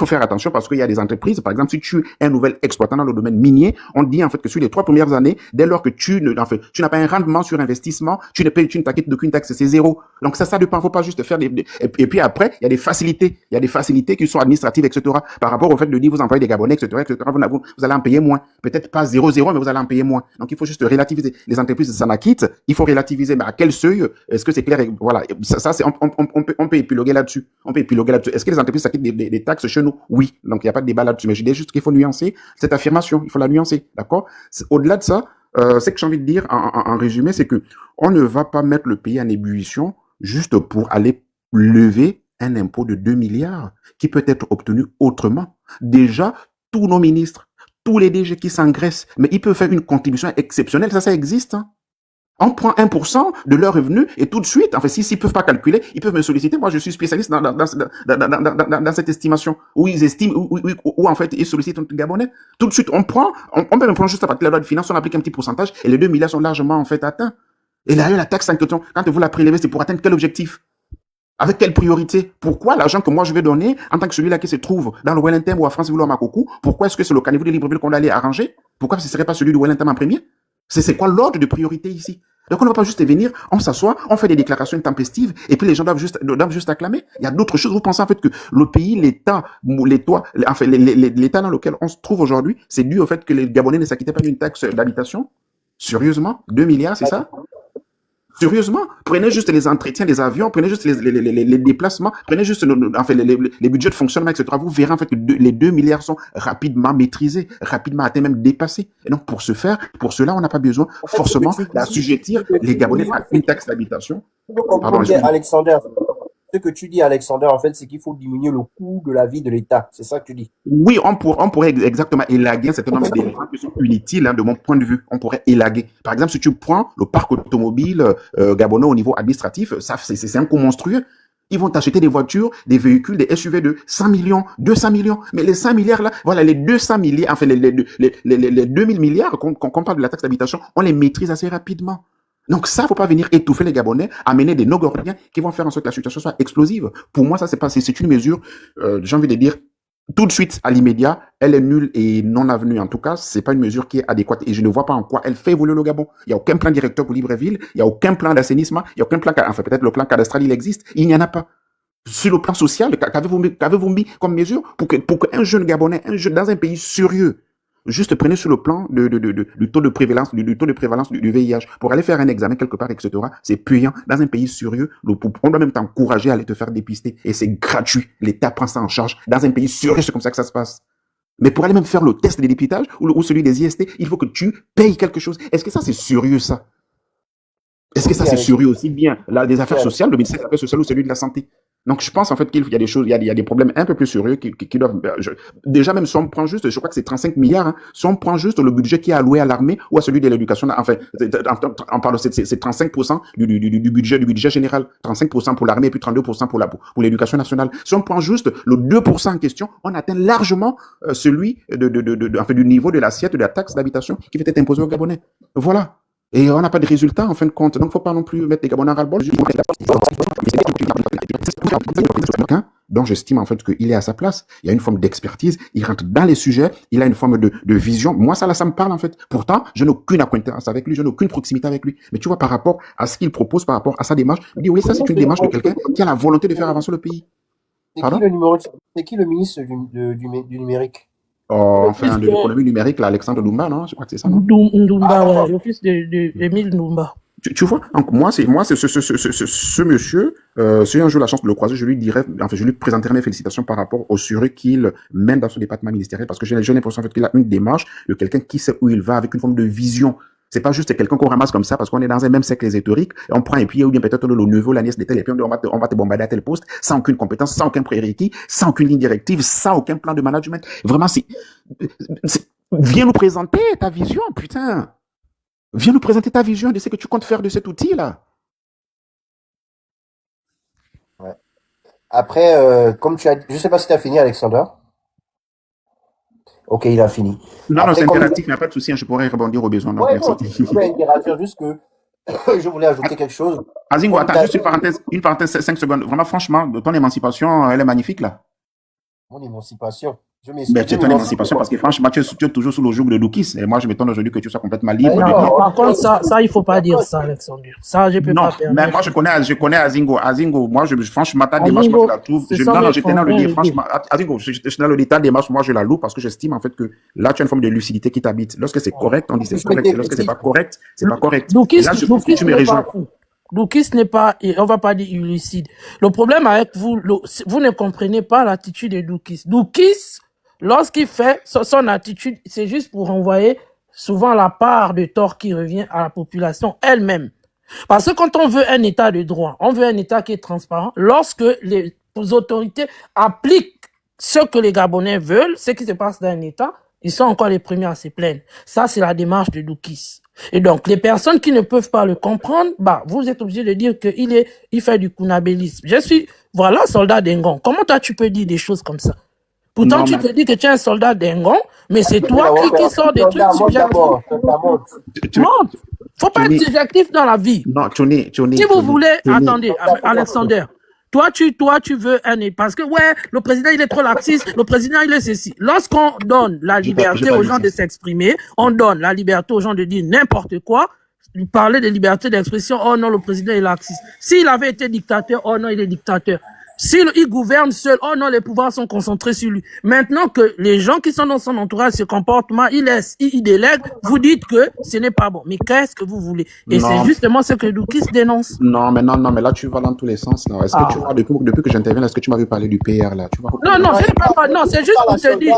faut faire attention parce qu'il y a des entreprises, par exemple, si tu es un nouvel exploitant dans le domaine minier, on dit en fait que sur les 3 premières années, dès lors que tu n'as pas un rendement sur investissement, tu ne t'acquittes d'aucune taxe, c'est zéro. Donc ça dépend, faut pas juste faire et puis après, il y a des facilités qui sont administratives, etc. Par rapport au fait de dire vous employez des Gabonais, etc., vous allez en payer moins. Peut-être pas 0,0, mais vous allez en payer moins. Donc il faut juste relativiser. Les entreprises s'en acquittent, il faut relativiser. Mais à quel seuil? Est-ce que c'est clair? Voilà, ça c'est, on peut épiloguer là-dessus. Est-ce que les entreprises s'acquittent des taxes chez nous? Oui. Donc il n'y a pas de débat là-dessus. Mais je dis juste qu'il faut nuancer cette affirmation. Il faut la nuancer, d'accord? Au-delà de ça, ce que j'ai envie de dire en résumé, c'est que on ne va pas mettre le pays en ébullition juste pour aller lever un impôt de 2 milliards qui peut être obtenu autrement. Déjà, tous nos ministres, tous les DG qui s'engraissent, mais ils peuvent faire une contribution exceptionnelle, ça existe. Hein. On prend 1% de leur revenu et tout de suite, en fait, s'ils peuvent pas calculer, ils peuvent me solliciter. Moi, je suis spécialiste dans cette estimation où ils estiment, où en fait, ils sollicitent un Gabonais. Tout de suite, on peut même prendre juste à partir de la loi de finances, on applique un petit pourcentage et les 2 milliards sont largement, en fait, atteints. Et là, la taxe en question, quand vous la prélevez, c'est pour atteindre quel objectif? Avec quelle priorité? Pourquoi l'argent que moi je vais donner, en tant que celui-là qui se trouve dans le Wellington ou à France-Ville ou à Makoko, pourquoi est-ce que c'est le caniveau de Libreville qu'on allait arranger? Pourquoi ce ne serait pas celui du Wellington en premier? C'est quoi l'ordre de priorité ici? Donc on ne va pas juste venir, on s'assoit, on fait des déclarations intempestives et puis les gens doivent juste acclamer. Il y a d'autres choses. Vous pensez en fait que le pays, l'État dans lequel on se trouve aujourd'hui, c'est dû au fait que les Gabonais ne s'acquittaient pas d'une taxe d'habitation? Sérieusement? 2 milliards, c'est ça? Sérieusement, prenez juste les entretiens des avions, prenez juste les déplacements, prenez juste les budgets de fonctionnement, etc. Vous verrez en fait que les 2 milliards sont rapidement maîtrisés, rapidement atteints, même dépassés. Et donc pour cela, on n'a pas besoin forcément d'assujettir les Gabonais à une taxe d'habitation. Alexander, ce que tu dis, Alexander, en fait, c'est qu'il faut diminuer le coût de la vie de l'État. C'est ça que tu dis. Oui, on pourrait exactement élaguer un certain nombre d'éléments qui sont inutiles de mon point de vue. On pourrait élaguer. Par exemple, si tu prends le parc automobile gabonais au niveau administratif, ça c'est un coût monstrueux. Ils vont t'acheter des voitures, des véhicules, des SUV de 100 millions, 200 millions. Mais les 100 milliards là, voilà, les 200 milliards, enfin les 2000 milliards qu'on parle de la taxe d'habitation, on les maîtrise assez rapidement. Donc ça, faut pas venir étouffer les Gabonais, amener des Nogoriens qui vont faire en sorte que la situation soit explosive. Pour moi, ça c'est une mesure, j'ai envie de dire, tout de suite, à l'immédiat, elle est nulle et non avenue. En tout cas, c'est pas une mesure qui est adéquate et je ne vois pas en quoi elle fait évoluer le Gabon. Il y a aucun plan directeur pour Libreville, il y a aucun plan d'assainissement, il y a aucun plan, enfin peut-être le plan cadastral il existe, il n'y en a pas. Sur le plan social, qu'avez-vous mis comme mesure pour qu'un jeune Gabonais, dans un pays sérieux, juste prenez sur le plan du taux de prévalence, du VIH, pour aller faire un examen quelque part, etc. C'est payant. Dans un pays sérieux, on doit même t'encourager à aller te faire dépister. Et c'est gratuit. L'État prend ça en charge. Dans un pays sérieux, c'est comme ça que ça se passe. Mais pour aller même faire le test des dépistages ou celui des IST, il faut que tu payes quelque chose. Est-ce que ça, c'est sérieux, ça? Est-ce que ça, c'est sérieux aussi bien? Là, des affaires sociales, le ministère des Affaires sociales ou celui de la santé? Donc, je pense en fait qu'il y a des choses, il y a des problèmes un peu plus sérieux qui doivent. Déjà, même si on prend juste, je crois que c'est 35 milliards, hein, si on prend juste le budget qui est alloué à l'armée ou à celui de l'éducation, enfin, on parle, c'est 35% du budget général, 35% pour l'armée et puis 32% pour l'éducation nationale. Si on prend juste le 2% en question, on atteint largement celui du niveau de l'assiette de la taxe d'habitation qui va être imposée aux Gabonais. Voilà. Et on n'a pas de résultats en fin de compte. Donc, il ne faut pas non plus mettre les Gabonais à ras-le-bol. Donc, j'estime en fait qu'il est à sa place. Il y a une forme d'expertise. Il rentre dans les sujets. Il a une forme de vision. Moi, ça me parle en fait. Pourtant, je n'ai aucune acquaintance avec lui. Je n'ai aucune proximité avec lui. Mais tu vois, par rapport à ce qu'il propose, par rapport à sa démarche, je me dis oui, ça c'est une démarche de quelqu'un qui a la volonté de faire avancer le pays. C'est qui le ministre du numérique? Enfin, de l'économie numérique, là, Alexandre Ndoumba, non? Je crois que c'est ça, non? Ndoumba, ouais, le fils d'Émile Ndoumba. Tu vois, donc moi, c'est ce monsieur, si un jour la chance de le croiser, je lui présenterai mes félicitations par rapport au sérieux qu'il mène dans son département ministériel, parce que j'ai l'impression en fait qu'il a une démarche de quelqu'un qui sait où il va avec une forme de vision. C'est pas juste quelqu'un qu'on ramasse comme ça parce qu'on est dans un même cercle ésotérique, et on prend et puis ou bien peut-être le neveu, la nièce de tel, et puis on va te bombarder à tel poste, sans aucune compétence, sans aucun prérequis, sans aucune ligne directive, sans aucun plan de management. Vraiment, viens nous présenter ta vision, putain. Viens nous présenter ta vision de ce que tu comptes faire de cet outil-là. Ouais. Après, comme tu as dit, je sais pas si tu as fini, Alexander. Ok, il a fini. Non, c'est interactif, il n'y a pas de souci, je pourrais rebondir au besoin. Donc, merci. Je vais interagir juste que je voulais ajouter quelque chose. Azingo, attends, juste une parenthèse, 5 secondes. Vraiment, franchement, ton émancipation, elle est magnifique, là. Mon émancipation. Je Ben, m'excuse. c'est ton émancipation parce que franchement, tu es toujours sous le joug de Loukis. Et moi, je m'étonne aujourd'hui que tu sois complètement libre de Non, dire. par contre, ça, il faut pas dire ça, Alexandre. Ça, je peux Non, pas mais permettre. moi, je connais Azingo. Azingo, moi, franchement, ta démarche, moi, je la trouve. ce sont Non, mes j'étais dans le confrères, dire, les franchement, Azingo, je suis dans le détail démarche, moi, je la loue parce que j'estime, en fait, que là, tu as une forme de lucidité qui t'habite. Lorsque c'est correct, on dit c'est correct. Et lorsque c'est pas correct, c'est pas correct. Et Loukis là, je pense que tu me n'est rejoins. pas fou. Loukis n'est pas, et on va pas dire illucide. Le problème avec vous, vous ne comprenez pas l'attitude de Loukis. Loukis, lorsqu'il fait son attitude, c'est juste pour renvoyer souvent la part de tort qui revient à la population elle-même. Parce que quand on veut un état de droit, on veut un état qui est transparent, lorsque les autorités appliquent ce que les Gabonais veulent, ce qui se passe dans un état, ils sont encore les premiers à se plaindre. Ça, c'est la démarche de Loukis. Et donc, les personnes qui ne peuvent pas le comprendre, bah, vous êtes obligé de dire il fait du kunabélisme. Je suis, voilà, soldat d'Engon. Comment toi, tu peux dire des choses comme ça? Pourtant, Non, tu mais- te dis que tu es un soldat d'Engon, mais c'est toi qui sors des trucs subjectifs. Tu- Non, faut pas Tony- être subjectif dans la vie. Non, Tony. Si vous voulez, attendez, Alexander, toi, tu veux parce que, ouais, le président, il est trop laxiste, le président, il est ceci. Lorsqu'on donne la liberté aux gens de s'exprimer, on donne la liberté aux gens de dire n'importe quoi, parler de liberté d'expression, oh non, le président est laxiste. S'il avait été dictateur, oh non, il est dictateur. S'il gouverne seul, oh non, les pouvoirs sont concentrés sur lui. Maintenant que les gens qui sont dans son entourage se comportent mal, il délègue, vous dites que ce n'est pas bon. Mais qu'est-ce que vous voulez? Et Non. c'est justement ce que Loukis dénonce. Non, mais là, tu vas dans tous les sens, là. Est-ce que tu vois, depuis que j'interviens, est-ce que tu m'avais parlé du PR, là? Tu vois, Non, je ne parle pas. Non, c'est juste pour te dire.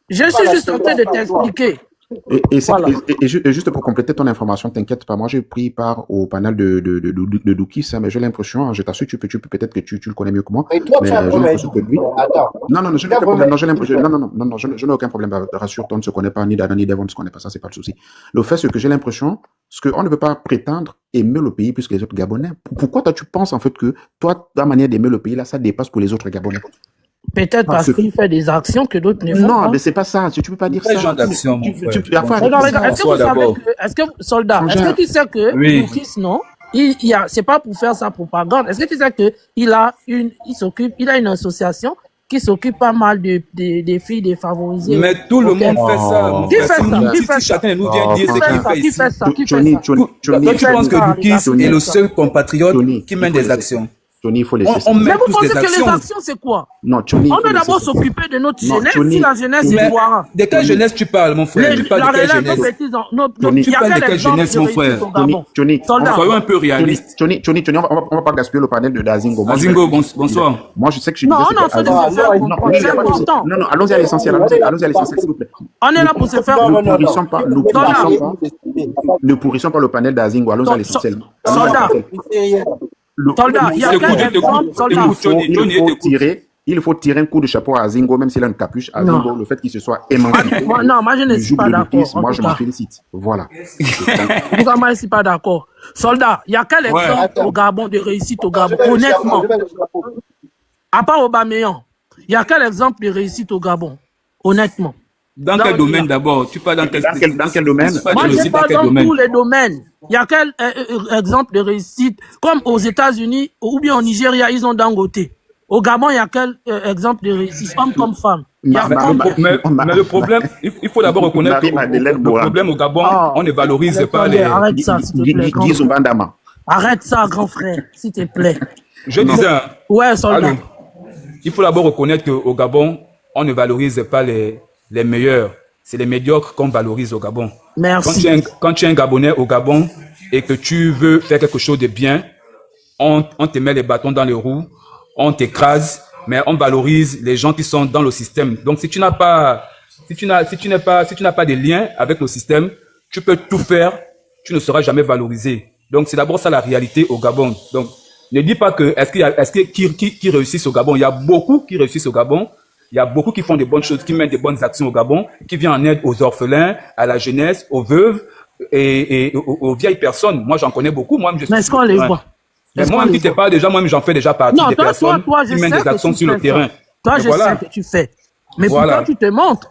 Je suis juste en train de t'expliquer. Et juste pour compléter ton information, t'inquiète pas, moi j'ai pris part au panel de Loukis, hein, mais j'ai l'impression, je t'assure, tu peux peut-être que tu le connais mieux que moi. Et toi, Mais tu as un j'ai problème. l'impression que lui. Attends. Non, je n'ai aucun problème. Non, j'ai l'impression. Non, je n'ai aucun problème. Rassure-toi, on ne se connaît pas, ni d'Adam, ni d'Evon, on ne se connaît pas. Ça, c'est pas le souci. Le fait, c'est que j'ai l'impression, on ne peut pas prétendre aimer le pays plus que les autres Gabonais. Pourquoi toi, tu penses, en fait, que toi, ta manière d'aimer le pays, là, ça dépasse pour les autres Gabonais? Peut-être parce qu'il fait des actions que d'autres ne font pas. Non, mais c'est pas ça. Tu peux pas dire Quel ça. genre d'action, mon frère? Regarde, est-ce que vous savez soldat, est-ce que tu sais que Oui. Loukis, non? C'est pas pour faire sa propagande. Est-ce que tu sais que il a une association qui s'occupe pas mal des filles défavorisées. Mais tout le monde fait ça, mon Qui frère. fait ça? Qui Si fait ça? chacun nous vient dire ce qu'il fait Qui ici. fait ça? Qui fait Johnny, ça? Toi, tu penses que Loukis est le seul compatriote qui mène des actions. Johnny, il faut laisser ça. On Mais mène vous tous pensez des que les actions. actions, c'est quoi? Non, Johnny, On doit d'abord s'occuper de notre Non, jeunesse, Johnny, si la jeunesse Mais est boira. de quelle jeunesse tu parles, mon frère? Tu parles de quelle jeunesse? Johnny, tu parles de quelle jeunesse, mon frère? Johnny, Soyons un peu réalistes. Johnny, on va pas gaspiller le panel de Dazingo. Moi, Azingo, bonsoir. Moi, je sais que je Non, disais, non, c'est c'est important. Non, allons-y à l'essentiel, s'il vous plaît. On est là pour se faire. Ne pourrissons pas le panel d'Azingo, allons-y à l'essentiel. Soldat, il y a quel exemple, soldat? Il faut tirer un coup de chapeau à Azingo, même s'il a une capuche. Azingo, le fait qu'il se soit émancipé. Non, moi je ne suis pas d'accord. Moi, je m'en félicite. Voilà. Pourquoi moi je ne suis pas d'accord? Soldat, il y a quel exemple au Gabon de réussite au Gabon? Honnêtement. À part Aubameyang, il y a quel exemple de réussite au Gabon? Honnêtement. Dans quel domaine d'abord? Tu parles dans quel domaine? Moi, je parle dans tous les domaines. Il y a quel exemple de réussite? Comme aux États-Unis ou bien au Nigeria, ils ont Dangote. Au Gabon, il y a quel exemple de réussite? Homme comme femme. Mais le problème, il faut d'abord reconnaître que le problème au Gabon, on ne valorise pas les... Arrête ça, s'il te plaît. Arrête ça, grand frère, s'il te plaît. Je disais... Ouais, soldat. Il faut d'abord reconnaître qu'au Gabon, on ne valorise pas les meilleurs. C'est les médiocres qu'on valorise au Gabon. Merci. Quand tu es un Gabonais au Gabon et que tu veux faire quelque chose de bien, on te met les bâtons dans les roues, on t'écrase, mais on valorise les gens qui sont dans le système. Donc, si tu n'as pas de lien avec le système, tu peux tout faire, tu ne seras jamais valorisé. Donc, c'est d'abord ça la réalité au Gabon. Donc, ne dis pas que qui réussissent au Gabon. Il y a beaucoup qui réussissent au Gabon. Il y a beaucoup qui font des bonnes choses, qui mènent des bonnes actions au Gabon, qui viennent en aide aux orphelins, à la jeunesse, aux veuves et aux vieilles personnes. Moi, j'en connais beaucoup. Moi, je suis. Mais est-ce qu'on les voit? Mais moi, qui t'ai pas déjà, moi, j'en fais déjà partie des personnes qui mènent des actions sur le terrain. Toi, je sais que tu fais. Mais pourquoi tu te montres?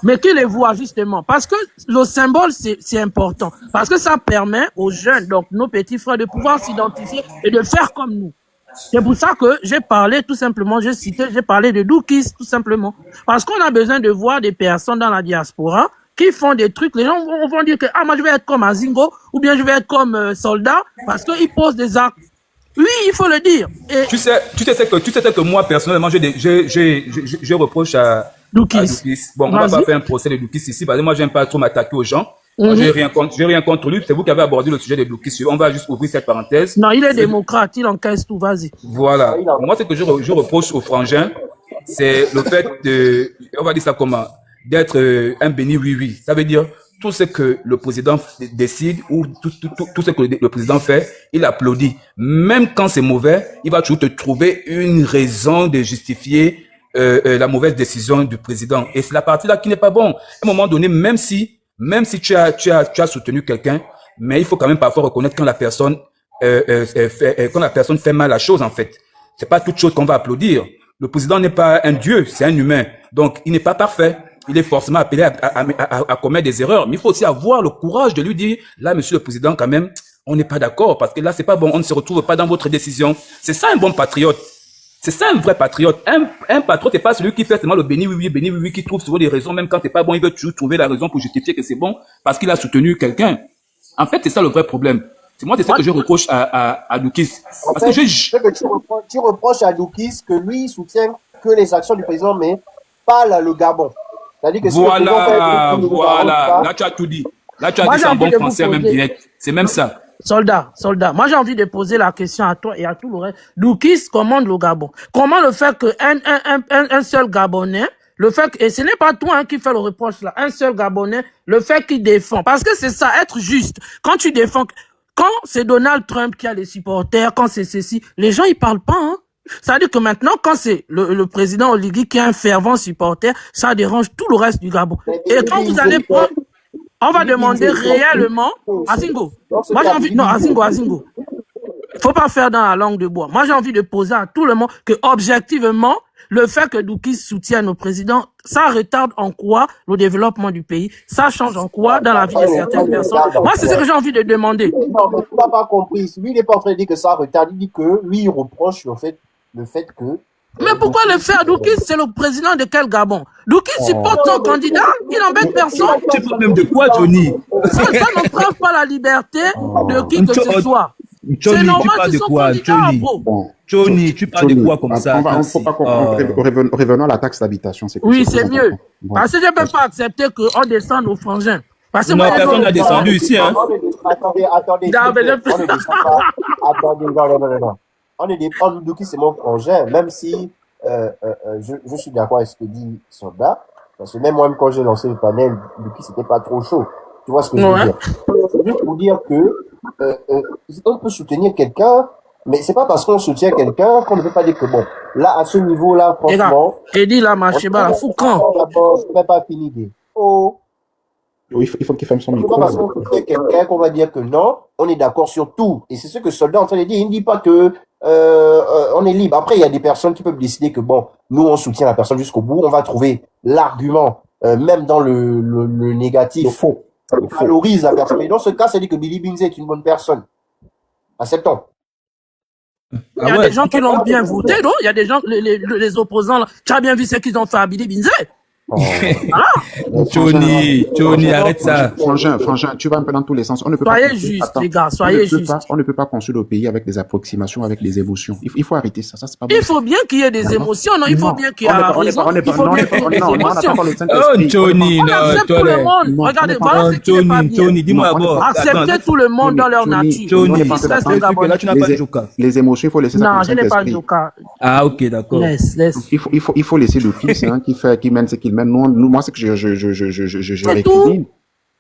Mais qui les voit, justement? Parce que le symbole, c'est important. Parce que ça permet aux jeunes, donc nos petits frères, de pouvoir s'identifier et de faire comme nous. C'est pour ça que j'ai parlé tout simplement, j'ai parlé de Doukis tout simplement. Parce qu'on a besoin de voir des personnes dans la diaspora qui font des trucs. Les gens vont dire que moi je vais être comme Azingo ou bien je vais être comme soldat parce qu'ils posent des actes. Oui, il faut le dire. Et Tu sais que moi, personnellement, je reproche à Doukis. Doukis. Bon, on va pas faire un procès de Doukis ici, parce que moi, j'aime pas trop m'attaquer aux gens. Moi, j'ai rien contre lui. C'est vous qui avez abordé le sujet de Doukis. On va juste ouvrir cette parenthèse. Non, il est démocrate, il encaisse tout, vas-y. Voilà. Moi, ce que je reproche aux frangins, c'est le fait de, on va dire ça comment, d'être un béni oui-oui. Ça veut dire, tout ce que le président décide ou tout ce que le président fait, il applaudit. Même quand c'est mauvais, il va toujours te trouver une raison de justifier la mauvaise décision du président. Et c'est la partie là qui n'est pas bon. À un moment donné, même si tu as soutenu quelqu'un, mais il faut quand même parfois reconnaître quand la personne fait mal la chose, en fait. C'est pas toute chose qu'on va applaudir. Le président n'est pas un dieu, c'est un humain. Donc, il n'est pas parfait. Il est forcément appelé à commettre des erreurs. Mais il faut aussi avoir le courage de lui dire, là, monsieur le président, quand même, on n'est pas d'accord, parce que là, c'est pas bon, on ne se retrouve pas dans votre décision. C'est ça un bon patriote. C'est ça un vrai patriote. Un patriote n'est pas celui qui fait seulement le béni oui, qui trouve souvent des raisons, même quand c'est pas bon, il veut toujours trouver la raison pour justifier que c'est bon, parce qu'il a soutenu quelqu'un. En fait, c'est ça le vrai problème. C'est ça que je reproche à Doukis. En Parce fait, que tu reproches à Doukis que lui, il soutient que les actions du président, mais pas le Gabon. C'est-à-dire que si le président fait le voilà. Là, tu as tout dit. Là, tu as dit ça en bon français, même direct. C'est même ça. Soldat. Moi, j'ai envie de poser la question à toi et à tout le reste. Doukis commande le Gabon. Comment le fait qu'un seul Gabonais, et ce n'est pas toi qui fait le reproche là, un seul Gabonais, le fait qu'il défend. Parce que c'est ça, être juste. Quand tu défends, quand c'est Donald Trump qui a les supporters, quand c'est ceci, les gens, ils parlent pas, hein. Ça veut dire que maintenant, quand c'est le président Oligui qui est un fervent supporter, ça dérange tout le reste du Gabon. Et quand vous allez prendre, on va demander réellement, Azingo. Moi, j'ai envie, non, Azingo. Faut pas faire dans la langue de bois. Moi, j'ai envie de poser à tout le monde que, objectivement, le fait que Doukis soutienne le président, ça retarde en quoi le développement du pays? Ça change en quoi dans la vie de certaines personnes? Moi, c'est ce que j'ai envie de demander. Non, mais tu n'as pas compris. Lui, il n'est pas en train de dire que ça retarde. Il dit que lui, il reproche le fait que... Mais pourquoi le faire? Doukis, c'est le président de quel Gabon? Doukis supporte son candidat, il n'embête personne. Tu parles même de quoi, Johnny? Ça n'entrave pas la liberté de qui que ce soit. Johnny, tu parles de quoi, Johnny? Johnny, tu parles de quoi comme ça? Revenons à la taxe d'habitation. Oui, c'est mieux. Parce que je ne peux pas accepter qu'on descende aux frangins. Parce que non, personne n'a descendu ici, hein. Attendez. On est des Doukis, c'est mon frangin, même si je suis d'accord avec ce que dit Soldat, parce que même moi, quand j'ai lancé le panel, Doukis, c'était pas trop chaud. Tu vois ce que je veux dire? C'est juste pour dire que on peut soutenir quelqu'un, mais c'est pas parce qu'on soutient quelqu'un qu'on ne peut pas dire que bon, là, à ce niveau-là, franchement... Et dit là, Macheba, la Foucan. Je n'ai pas fini d'idée. Oui, il faut qu'il ferme son micro. C'est pas parce qu'on soutient quelqu'un qu'on va dire que non, on est d'accord sur tout. Et c'est ce que Soldat est en train de dire. Il ne dit pas que on est libre. Après, il y a des personnes qui peuvent décider que bon, nous, on soutient la personne jusqu'au bout. On va trouver l'argument, même dans le négatif. Faux. On valorise la personne. Et dans ce cas, ça dit que Billy Binze est une bonne personne. Acceptons. Il y a des gens qui l'ont bien voté, non? Il y a des gens, les opposants, là. Tu as bien vu ce qu'ils ont fait à Billy Binze? Johnny, arrête ça. Frangin, tu vas un peu dans tous les sens. On ne peut soyez juste, les gars, soyez juste. On ne peut pas construire le pays avec des approximations, avec des émotions. Il faut arrêter ça. Ça, c'est pas bon. Il faut bien qu'il y ait des émotions, non? Il faut bien qu'il y ait la raison. Il faut bien qu'il y ait des émotions. Oh, Johnny, on accepte tout le monde. Regardez, voilà ce qui n'est pas bien. Johnny, dis-moi d'abord. Acceptez tout le monde dans leur nature. Là, tu n'as pas de joker. Les émotions, il faut laisser ça. Non, je n'ai pas de joker. Ah, ok, d'accord. Laisse. Il faut laisser le fils, qui mène ce qu'il mène. Moi, c'est que je récrimine.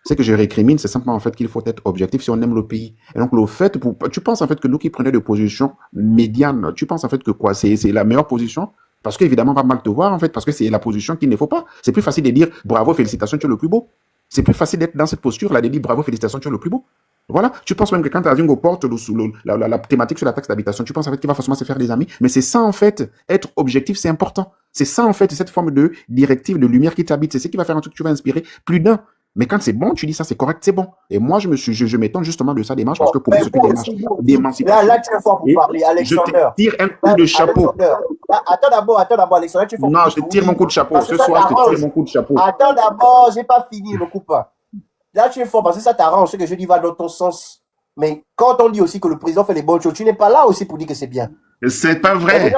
C'est que je récrimine, c'est simplement en fait qu'il faut être objectif si on aime le pays. Et donc le fait, tu penses en fait que nous qui prenons des positions médianes, tu penses en fait que quoi, c'est la meilleure position? Parce qu'évidemment, on va mal te voir en fait, parce que c'est la position qu'il ne faut pas. C'est plus facile de dire bravo, félicitations, tu es le plus beau. C'est plus facile d'être dans cette posture-là, de dire bravo, félicitations, tu es le plus beau. Voilà, tu penses même que quand Azingo porte la thématique sur la taxe d'habitation, tu penses en fait qu'il va forcément se faire des amis, mais c'est ça en fait, être objectif, c'est important. C'est ça en fait, cette forme de directive, de lumière qui t'habite, c'est ce qui va faire un truc que tu vas inspirer plus d'un. Mais quand c'est bon, tu dis ça, c'est correct, c'est bon. Et moi, je m'étonne justement de sa démarche parce que pour moi, c'est une démarche d'émancipation. Là, tu es fort pour parler, Alexander. Je te tire un coup de chapeau. Là, attends d'abord, Alexander, tu es fort. Non, je te tire mon coup de chapeau. Ce soir, je te tire mon coup de chapeau. Attends d'abord, j'ai pas fini, ne coupe pas. Là, tu es fort parce que ça t'arrange, ce que je dis va dans ton sens. Mais quand on dit aussi que le président fait les bonnes choses, tu n'es pas là aussi pour dire que c'est bien. C'est pas vrai.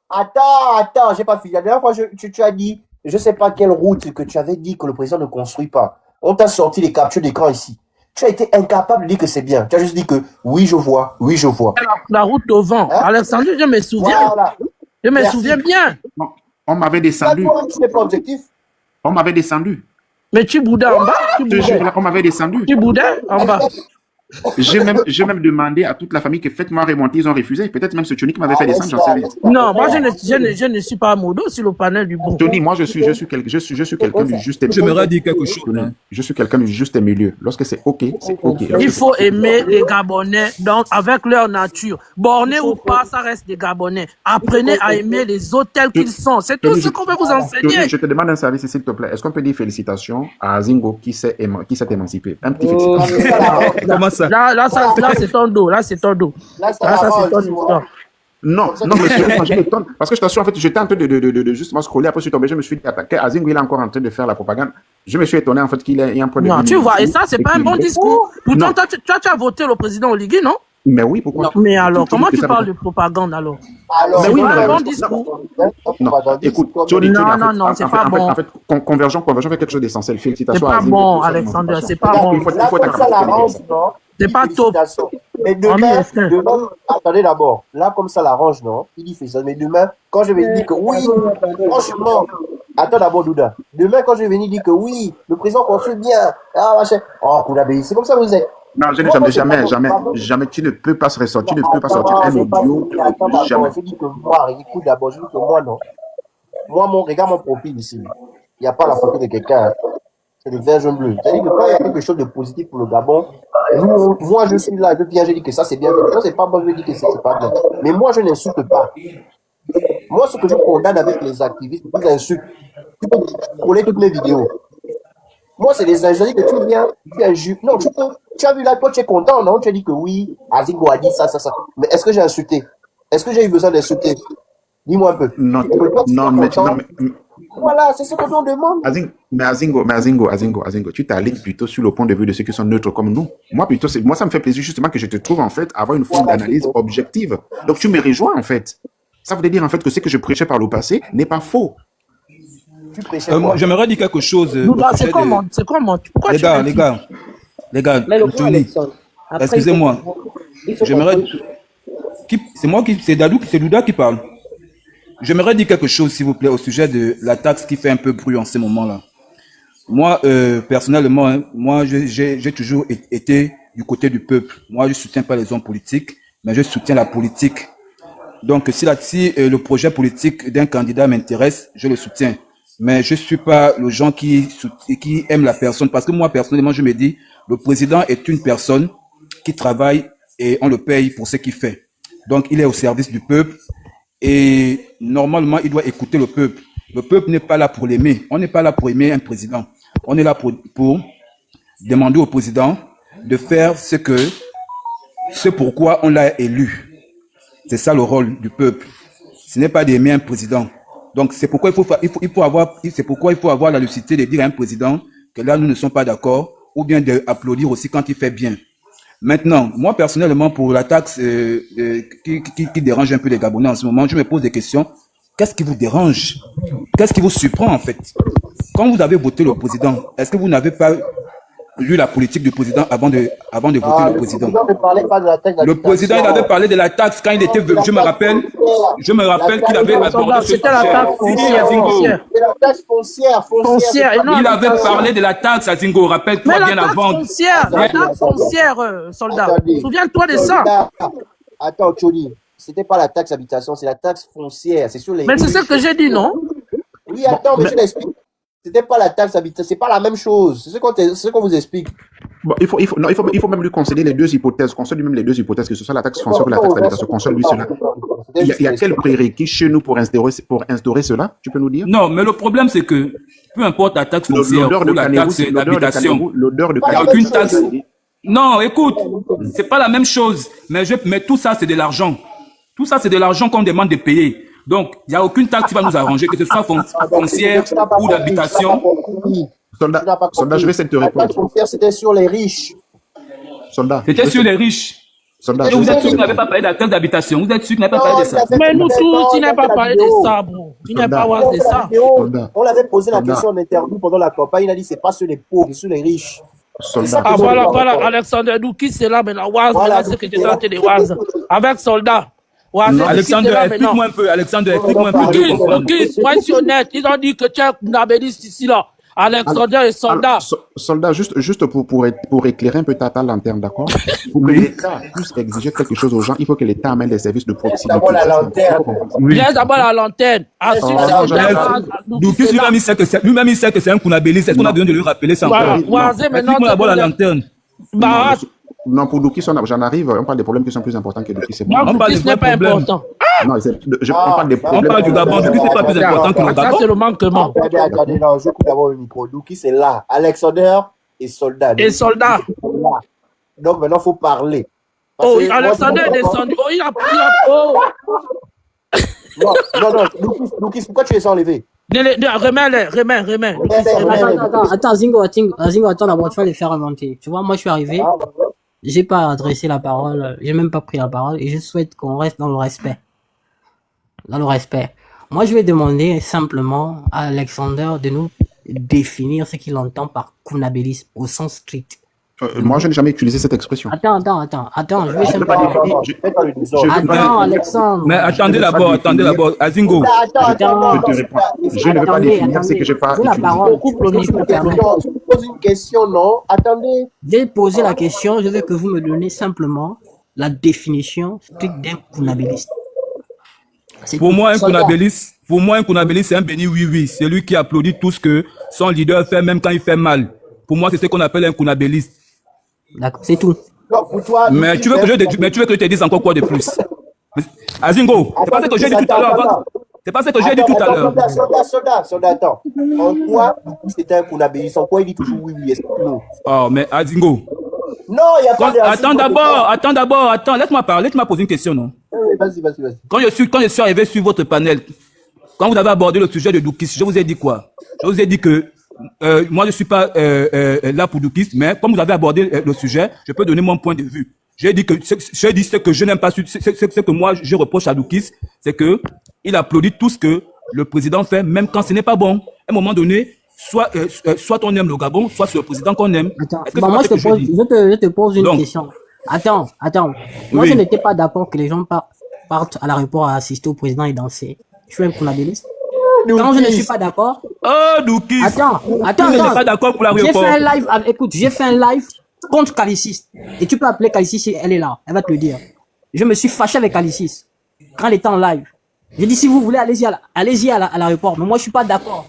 Attends, j'ai pas fini. La dernière fois, tu as dit, je sais pas quelle route que tu avais dit que le président ne construit pas. On t'a sorti les captures d'écran ici. Tu as été incapable de dire que c'est bien. Tu as juste dit que oui, je vois. La route au vent. Hein? Alexandre, je me souviens. Voilà. Je me souviens bien. Non, on m'avait descendu. Tu n'es pas objectif. On m'avait descendu. Mais tu boudais en bas. On m'avait descendu. Tu boudais en bas. J'ai même demandé à toute la famille que faites-moi remonter, ils ont refusé. Peut-être même ce Tony qui m'avait fait descendre, j'en sais rien. Non, moi je ne suis pas modo sur le panel du bon. Tony, moi je suis quelqu'un du juste milieu. J'aimerais dire quelque chose. Je suis quelqu'un du juste milieu. Lorsque c'est OK, c'est OK. Il faut aimer les Gabonais, donc avec leur nature. Bornés ou pas, ça reste des Gabonais. Apprenez à aimer les autres tels qu'ils sont. C'est tout ce qu'on veut vous enseigner. Je te demande un service, s'il te plaît. Est-ce qu'on peut dire félicitations à Zingo qui s'est émancipé? Un petit félicitations. Comment ça? Là, c'est ton dos. Là, c'est ton dos. Là, ça, c'est ton histoire. Non, mais sérieusement, je m'étonne. Parce que je t'assure, en fait, j'étais en train de justement scroller. Après, je suis tombé, je me suis dit, attaqué. Azingo, il est encore en train de faire la propagande. Je me suis étonné, en fait, qu'il ait un point de vue. Non, tu vois, et ça, c'est pas un bon discours. Pourtant, toi, tu as voté le président Oligui, non? Mais oui, pourquoi? Mais alors, comment tu parles de propagande, alors? Mais oui, un bon discours. Non, écoute, non, c'est pas bon. En fait, Convergence fait quelque chose d'essentiel. Félicitations. C'est pas bon, Alexandre, c'est pas bon. C'est pas top. Mais demain, attendez d'abord, là comme ça l'arrange, non? Il dit fait ça, mais demain, quand je vais dire que oui, franchement, attends d'abord Douda, demain quand je vais venir dire que oui, le président construit bien, machin, Koudabé, c'est comme ça que vous êtes. Non, je n'ai jamais, tu ne peux pas sortir un audio. Jamais. Je dis que moi, écoute d'abord, je dis que moi, non. Moi, regarde mon profil ici. Il n'y a pas la photo de quelqu'un. C'est le vert jaune bleu. C'est-à-dire que quand il y a quelque chose de positif pour le Gabon, moi, je suis là, je viens, je dis que ça, c'est bien. Ça, c'est pas bon, je dis que c'est pas bien. Mais moi, je n'insulte pas. Moi, ce que je condamne avec les activistes, c'est qu'ils insultent. Tu peux coller toutes mes vidéos. Moi, c'est les injures que tu viens, tu injures. Non, tu as vu là, toi, tu es content, non? Tu as dit que oui, Azingo a dit ça. Mais est-ce que j'ai insulté? Est-ce que j'ai eu besoin d'insulter? Dis-moi un peu. Non, mais voilà, c'est ce que l'on demande. Mais Azingo, tu t'alignes plutôt sur le point de vue de ceux qui sont neutres comme nous. Moi, ça me fait plaisir justement que je te trouve, en fait, avoir une forme d'analyse objective. Donc, tu me rejoins, en fait. Ça veut dire, en fait, que ce que je prêchais par le passé n'est pas faux. J'aimerais dire quelque chose. C'est comment? Pourquoi les gars, excusez-moi. J'aimerais. C'est Douda qui parle. J'aimerais dire quelque chose, s'il vous plaît, au sujet de la taxe qui fait un peu bruit en ce moment-là. Moi, personnellement, j'ai toujours été du côté du peuple. Moi, je soutiens pas les hommes politiques, mais je soutiens la politique. Donc, si le projet politique d'un candidat m'intéresse, je le soutiens. Mais je suis pas le gens qui aime la personne. Parce que moi, personnellement, je me dis, le président est une personne qui travaille et on le paye pour ce qu'il fait. Donc, il est au service du peuple. Et normalement, il doit écouter le peuple. Le peuple n'est pas là pour l'aimer. On n'est pas là pour aimer un président. On est là pour demander au président de faire ce pourquoi on l'a élu. C'est ça le rôle du peuple. Ce n'est pas d'aimer un président. Donc c'est pourquoi il faut avoir la lucidité de dire à un président que là nous ne sommes pas d'accord, ou bien d'applaudir aussi quand il fait bien. Maintenant, moi personnellement, pour la taxe qui dérange un peu les Gabonais en ce moment, je me pose des questions. Qu'est-ce qui vous dérange? Qu'est-ce qui vous surprend en fait? Quand vous avez voté le président, est-ce que vous n'avez pas lu la politique du président avant de voter le président? Le président, il avait parlé de la taxe quand il était venu. Je me rappelle qu'il avait abordé ce C'était la taxe foncière. C'est la taxe foncière. Il avait parlé de la taxe à Zingo. Rappelle-toi bien avant. La taxe foncière, soldat. Souviens-toi de ça. Attends, Tcholi. C'était pas la taxe habitation, c'est la taxe foncière. C'est sur les. Mais c'est ce que j'ai dit, non? Oui, attends, mais je l'explique. C'était pas la taxe habitation, c'est pas la même chose. C'est ce qu'on vous explique. Bon, il faut même lui concéder les deux hypothèses, qu'on soit lui-même les deux hypothèses, que ce soit la taxe foncière ou la taxe d'habitation, qu'on soit lui cela. C'était juste il y a une quel question. prérequis chez nous pour instaurer cela? Tu peux nous dire? Non, mais le problème, c'est que peu importe la taxe foncière L'odeur ou de la Kanérou, taxe c'est d'habitation, l'odeur de Pas il n'y a la Kanérou. même aucune taxe. chose. Non, écoute, c'est pas la même chose. Mais tout ça, c'est de l'argent. Tout ça, c'est de l'argent qu'on demande de payer. Donc, il n'y a aucune taxe qui va nous arranger, que ce soit foncière Tu n'as pas ou compris, d'habitation. Tu n'as pas Soldat, je vais essayer de te La taxe répondre. foncière, c'était sur les riches. Soldat, C'était sur les riches. soldat, Et je vous vais êtes sûr essayer qu'il de te n'avait pas parlé de la taxe d'habitation. Vous êtes sûr qu'il n'avait pas parlé de ça. Mais nous tous, il n'a pas parlé de ça, bro. Il n'a pas parlé de ça. Soldat. On l'avait posé la Soldat. question en interview pendant la campagne. Il a dit c'est pas sur les pauvres, c'est sur les riches. Soldat. Ah, voilà, Alexander Doukis, c'est là maintenant. Waz, Voilà, maintenant, c'est que tu es traité de Waz. Avec soldat. Waz, Non, Alexander, là maintenant. explique-moi un peu. Alexander, explique-moi un peu. Doukis, sois honnête. Ils ont dit que tu es Nabélis ici, là. Alexander et soldat. Alors, soldat, juste pour éclairer un peu ta lanterne, d'accord? Pour que l'État puisse exiger quelque chose aux gens, il faut que l'État amène des services de proximité. D'abord la lanterne. Laisse d'abord la lanterne. Ensuite, Ah, c'est Doukis lui-même, il sait que c'est un Kounabélis. Est-ce qu'on a besoin de lui rappeler ça Voilà. encore? Waz, maintenant, Explique-moi d'abord la lanterne. Bah, Non, pour Doukis, j'en arrive, on parle des problèmes qui sont plus importants que Doukis, c'est bon. moi, On parle Doukis des n'est pas problèmes. important. Non, on parle des On problèmes. parle du Gabon. Doukis, c'est pas plus important que le Ça, Gabon. c'est le manquement. Attendez, non, je coupe d'abord le micro. Douki, c'est là. Alexander et soldat. Et soldat. Donc maintenant, il faut parler. Parce Oh, que moi, Alexander est descendu. Oh, il a. Oh. Non, Douki, pourquoi tu es sans lever? Remets. Attends, Zingo, attends d'abord, tu vas les faire remonter. Tu vois, moi je suis arrivé, j'ai pas adressé la parole, j'ai même pas pris la parole et je souhaite qu'on reste dans le respect. Dans le respect. Moi je vais demander simplement à Alexander de nous définir ce qu'il entend par Kounabélisme au sens strict. Moi, je n'ai jamais utilisé cette expression. Attends, je vais simplement. Attends, Alexandre. Mais attendez d'abord. Azingo. Attends, Je te réponds. Je ne vais pas définir ce que j'ai pas J'ai la utilisé. parole. Coupe le micro, permet. Je pose une question, non? Attendez. J'ai posé la question, je veux que vous me donnez simplement la définition stricte d'un Kounabéliste. Pour moi, un Kounabélis, c'est un béni oui. C'est lui qui applaudit tout ce que son leader fait, même quand il fait mal. Pour moi, c'est ce qu'on appelle un Kounabéliste. D'accord, c'est tout. Non, pour toi, Mais tu veux que je te dise encore quoi de plus? Azingo, c'est pas ce que j'ai dit tout à l'heure. C'est pas ce que j'ai dit tout à l'heure. Soldat, attends. En quoi, c'était un Kounabélis? En quoi il dit toujours oui, explique-nous. Oh, mais Azingo. Non, il n'y a pas de... Attends d'abord. Laisse-moi parler, laisse-moi poser une question, non? Vas-y. Quand je suis arrivé sur votre panel, quand vous avez abordé le sujet de Doukis, je vous ai dit quoi? Je vous ai dit que moi, je ne suis pas là pour Doukis, mais comme vous avez abordé le sujet, je peux donner mon point de vue. J'ai dit ce que je n'aime pas, ce que moi je reproche à Doukis, c'est que il applaudit tout ce que le président fait, même quand ce n'est pas bon. À un moment donné, soit on aime le Gabon, soit c'est le président qu'on aime. Attends, Est-ce que bon, c'est moi pas ce que je dis? je te pose une Donc, question. Attends. Moi, Oui. je n'étais pas d'accord que les gens partent à l'aéroport à assister au président et danser. Je suis un Kounabéliste. Quand je ne suis pas d'accord. Oh, Doukis! Attends. Tu n'es pas d'accord pour J'ai l'aéroport. fait un live, écoute, j'ai fait un live contre Calicis. Et tu peux appeler Calicis si elle est là. Elle va te le dire. Je me suis fâché avec Calicis quand elle était en live. J'ai dit, si vous voulez, allez-y à l'aéroport. Mais moi, je suis pas d'accord.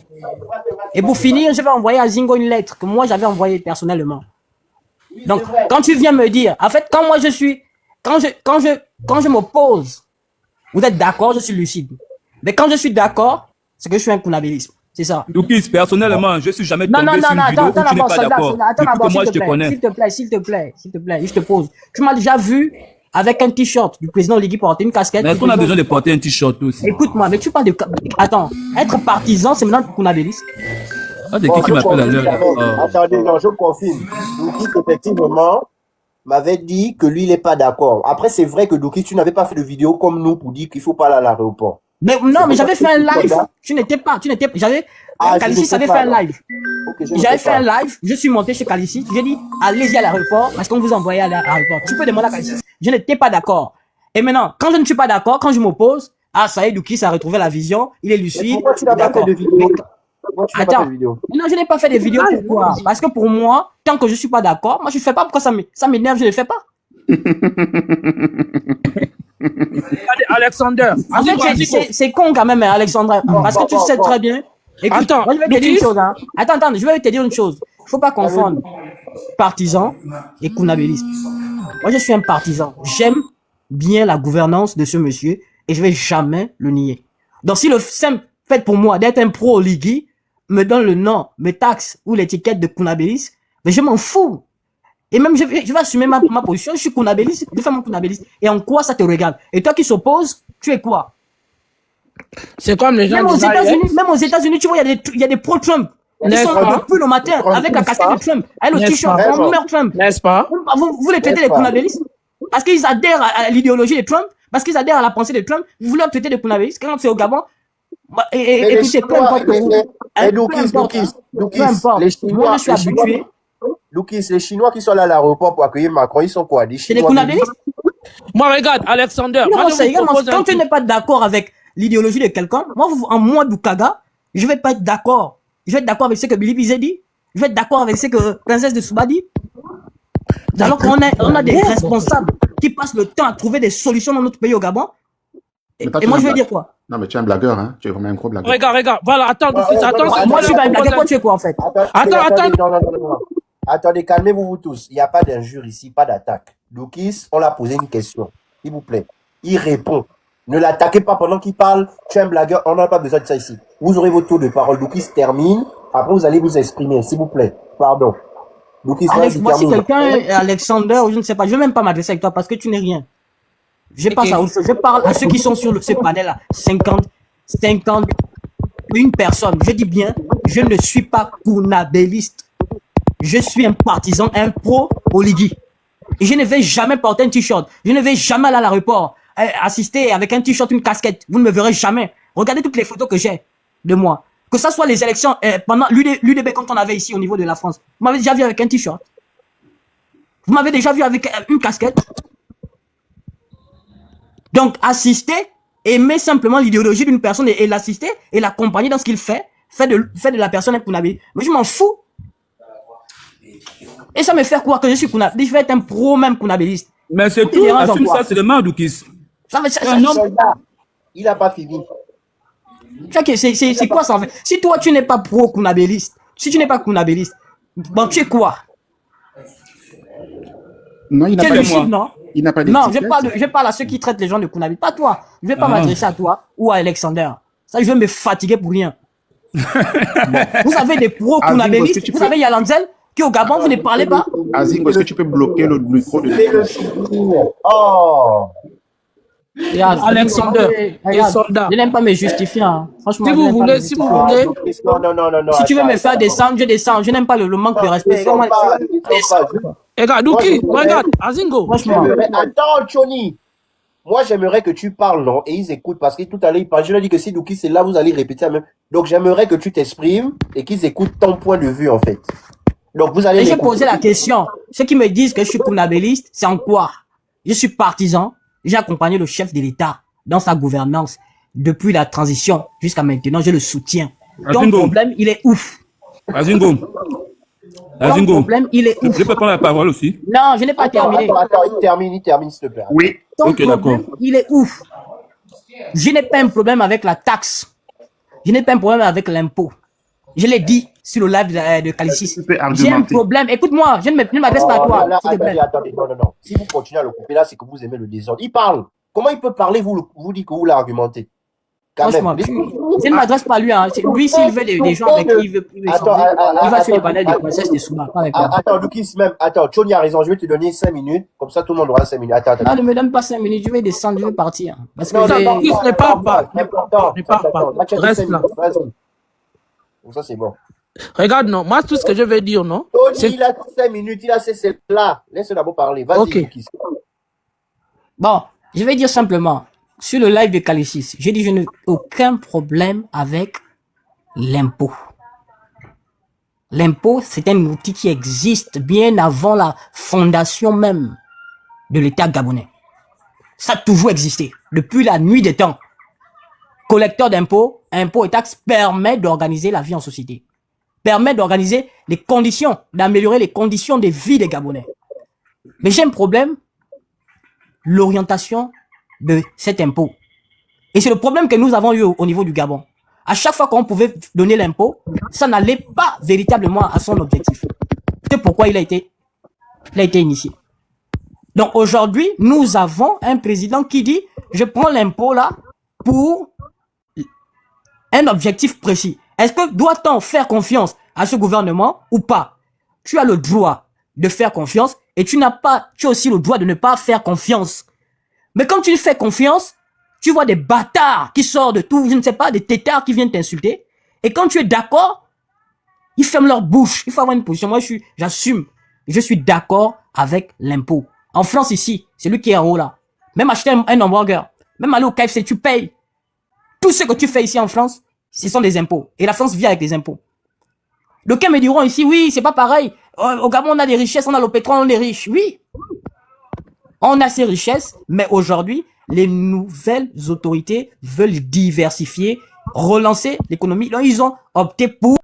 Et pour finir, je vais envoyer à Zingo une lettre que moi, j'avais envoyée personnellement. Donc, quand tu viens me dire, en fait, quand je m'oppose, vous êtes d'accord, je suis lucide. Mais quand je suis d'accord, c'est que je suis un Kounabélisme. C'est ça. Doukis, personnellement, je suis jamais tombé sur une vidéo où tu n'es pas d'accord. Depuis que moi, je te connais. S'il te plaît, je te pose. Tu m'as déjà vu avec un t-shirt du président Ligui porter une casquette. Mais est-ce qu'on a besoin de porter un t-shirt aussi? Écoute-moi, mais tu parles de... Attends, être partisan, c'est maintenant Kounabélisme. Ah, c'est qui m'appelle à l'heure? Attendez, non, je confirme. Doukis, effectivement, m'avait dit que lui, il n'est pas d'accord. Après, c'est vrai que Doukis, tu n'avais pas fait de vidéo comme nous pour dire qu'il ne faut pas aller à l'aéroport. Mais non, mais j'avais fait un live. Calicis avait fait un live. J'avais fait un live, je suis monté chez Calicis, j'ai dit, allez-y à l'aéroport, parce qu'on vous envoyait à l'aéroport. Tu peux demander à Calicis. Je n'étais pas d'accord. Et maintenant, quand je ne suis pas d'accord, quand je m'oppose, ça y est, Doukis a retrouvé la vision, il est lucide. Pourquoi tu n'as pas fait de vidéo? Attends, non, je n'ai pas fait de vidéo, pourquoi? Parce que pour moi, tant que je suis pas d'accord, moi je fais pas, pourquoi ça m'énerve, je ne le fais pas. Alexander. En fait, c'est con quand même, Alexandre, parce que tu sais très bien. Écoute, moi, je vais te dire une chose, hein. Attends, je vais te dire une chose. Faut pas confondre partisan et Kounabélisme. Moi, je suis un partisan. J'aime bien la gouvernance de ce monsieur et je vais jamais le nier. Donc si le simple fait pour moi d'être un pro Ligui me donne le nom, me taxe ou l'étiquette de Kounabélis, mais je m'en fous. Et même je vais assumer ma position, je suis Kounabélis, je fais mon Kounabélis. Et en quoi ça te regarde? Et toi qui s'opposes, tu es quoi? C'est comme les gens Même aux disent, États-Unis, tu vois, il y a des pro-Trump. Ils N'est-ce sont pas? depuis le matin avec la casquette de Trump, avec le N'est-ce t-shirt, pas? on meurt Trump. N'est-ce pas? Vous les traitez de Kounabélis parce qu'ils adhèrent à l'idéologie de Trump, parce qu'ils adhèrent à la pensée de Trump. Vous voulez les traiter de Kounabélis quand c'est au Gabon? Bah, écoutez, peu importe. Peu importe. Moi, je suis habitué. Lucas, les Chinois qui sont là à l'aéroport pour accueillir Macron, ils sont quoi? Des C'est des Chinois. Kounabélis? Moi, regarde, Alexander. Moi, je vous propose un Quand tu truc. n'es pas d'accord avec l'idéologie de quelqu'un, moi, Boukaga, je vais pas être d'accord. Je vais être d'accord avec ce que Billy Bizet dit. Je vais être d'accord avec ce que Princesse de Souba dit. Alors qu'on a des responsables qui passent le temps à trouver des solutions dans notre pays au Gabon. Et Mais toi, tu moi, es je vais un dire quoi? Non, mais tu es un blagueur, hein. Tu es vraiment un gros blagueur. Regarde. Voilà, attends, attends. Moi, je suis pas un blagueur. Toi, tu es quoi, en fait? Attends. Non. Attendez, calmez-vous vous tous. Il n'y a pas d'injure ici, pas d'attaque. Lucas, on l'a posé une question. S'il vous plaît. Il répond. Ne l'attaquez pas pendant qu'il parle. Tu es un blagueur. On n'a pas besoin de ça ici. Vous aurez votre tour de parole. Lucas termine. Après, vous allez vous exprimer, s'il vous plaît. Pardon. Lucas, Moi, si quelqu'un est Alexander, ou je ne sais pas, je ne vais même pas m'adresser avec toi parce que tu n'es rien. Je passe à autre chose. Je parle à ceux qui sont sur ce panel-là. 50, une personne. Je dis bien, je ne suis pas kounabéliste. Je suis un partisan, un pro-Oligui. Et je ne vais jamais porter un t-shirt. Je ne vais jamais aller à l'aéroport, assister avec un t-shirt, une casquette. Vous ne me verrez jamais. Regardez toutes les photos que j'ai de moi. Que ça soit les élections, pendant l'UDB quand on avait ici au niveau de la France. Vous m'avez déjà vu avec un t-shirt. Vous m'avez déjà vu avec une casquette. Donc, assister, aimer simplement l'idéologie d'une personne et l'assister et l'accompagner dans ce qu'il fait de la personne un Kounabé. Mais je m'en fous. Et ça me fait croire que je suis Kounabé. Je vais être un pro même Kounabéliste. Mais c'est tout, assume ça, c'est le mal, Doukis. Il n'a pas fini. C'est quoi ça en fait? Si toi tu n'es pas pro Kounabéliste, si tu n'es pas Kounabéliste, bon tu es quoi? Non, il n'a Tu es pas lucide, non? Il n'a pas Non, d'étiquette. je parle à ceux qui traitent les gens de Kounabéliste, pas toi. Je vais pas m'adresser à toi ou à Alexander. Ça, je vais me fatiguer pour rien. Vous avez des pros Kounabélistes, vous avez Yalanzel qui au Gabon, vous ne parlez pas. Azingo, est-ce que tu peux bloquer le micro de Oh. Alexander, les soldats. Je n'aime pas me justifier. Hein. Franchement, Si je vous n'aime pas voulez, me si justifier. vous voulez. Non. Si tu veux me faire descendre, je descends. Je n'aime pas le manque de respect. Regarde, Douki, regarde, Azingo. Franchement. Attends, Johnny. Moi, j'aimerais que tu parles, non? Et ils écoutent, parce que tout à l'heure, ils parlent. Je leur dis que si Douki, c'est là, vous allez répéter la même. Donc, j'aimerais que tu t'exprimes et qu'ils écoutent ton point de vue, en fait. Donc, vous allez Et j'ai l'écouter. posé la question. Ceux qui me disent que je suis kounabéliste, c'est en quoi? Je suis partisan. J'ai accompagné le chef de l'État dans sa gouvernance depuis la transition jusqu'à maintenant. Je le soutiens. Ton Azingo. problème, il est ouf. Azingo. Ton Azingo. problème, il est ouf. Je peux prendre la parole aussi. Non, je n'ai pas terminé. Attends, il termine, s'il te plaît. Oui. Ton Ok, problème, d'accord. il est ouf. Je n'ai pas un problème avec la taxe. Je n'ai pas un problème avec l'impôt. Je l'ai dit sur le live de Calicis. Tu peux J'ai un argumenter. problème. Écoute-moi, je ne m'adresse pas à toi. Là, s'il te plaît. attendez, non. Si vous continuez à le couper là, c'est que vous aimez le désordre. Il parle. Comment il peut parler, vous dites que vous l'argumentez? Quand Franchement, même. je ne m'adresse pas à lui. Hein. Lui, s'il veut des gens avec qui il veut plus échanger, il va sur les panels de princesse de Souba. Pas avec moi. Attends, Lucas, même. Attends, Johnny a raison. Je vais te donner 5 minutes. Comme ça, tout le monde aura 5 minutes. Attends. Non, ne me donne pas 5 minutes. Je vais descendre, je vais partir. Parce que Non, j'ai- Douki, ne parle pas. C'est important. Ne parle pas. Là, tu as dit Reste 5 là. minutes. Vas-y. Donc, ça, c'est bon. Regarde, non, moi, tout ce que je vais dire, non? Tony, C'est- il a 5 minutes. Il a cessé là. Laisse-le d'abord parler. Vas-y, Ok. Lucas. Bon, je vais dire simplement, sur le live de Calicis, j'ai dit je n'ai aucun problème avec l'impôt. L'impôt, c'est un outil qui existe bien avant la fondation même de l'État gabonais. Ça a toujours existé, depuis la nuit des temps. Collecteur d'impôts, impôts et taxes permet d'organiser la vie en société. Permet d'organiser les conditions, d'améliorer les conditions de vie des Gabonais. Mais j'ai un problème, l'orientation de cet impôt. Et c'est le problème que nous avons eu au niveau du Gabon. À chaque fois qu'on pouvait donner l'impôt, ça n'allait pas véritablement à son objectif. C'est pourquoi il a été initié. Donc, Donc aujourd'hui, nous avons un président qui dit, je prends l'impôt là pour un objectif précis. Est-ce que doit-on faire confiance à ce gouvernement ou pas? Tu as le droit de faire confiance et tu as aussi le droit de ne pas faire confiance. Mais quand tu fais confiance, tu vois des bâtards qui sortent de tout, je ne sais pas, des têtards qui viennent t'insulter. Et quand tu es d'accord, ils ferment leur bouche. Il faut avoir une position. Moi, j'assume. Je suis d'accord avec l'impôt. En France, ici, c'est lui qui est en haut là. Même acheter un hamburger, même aller au KFC, tu payes. Tout ce que tu fais ici en France, ce sont des impôts. Et la France vit avec des impôts. D'aucuns me diront ici, oui, c'est pas pareil. Au Gabon, on a des richesses, on a le pétrole, on est riche. Oui, on a ces richesses, mais aujourd'hui, les nouvelles autorités veulent diversifier, relancer l'économie. Donc, ils ont opté pour...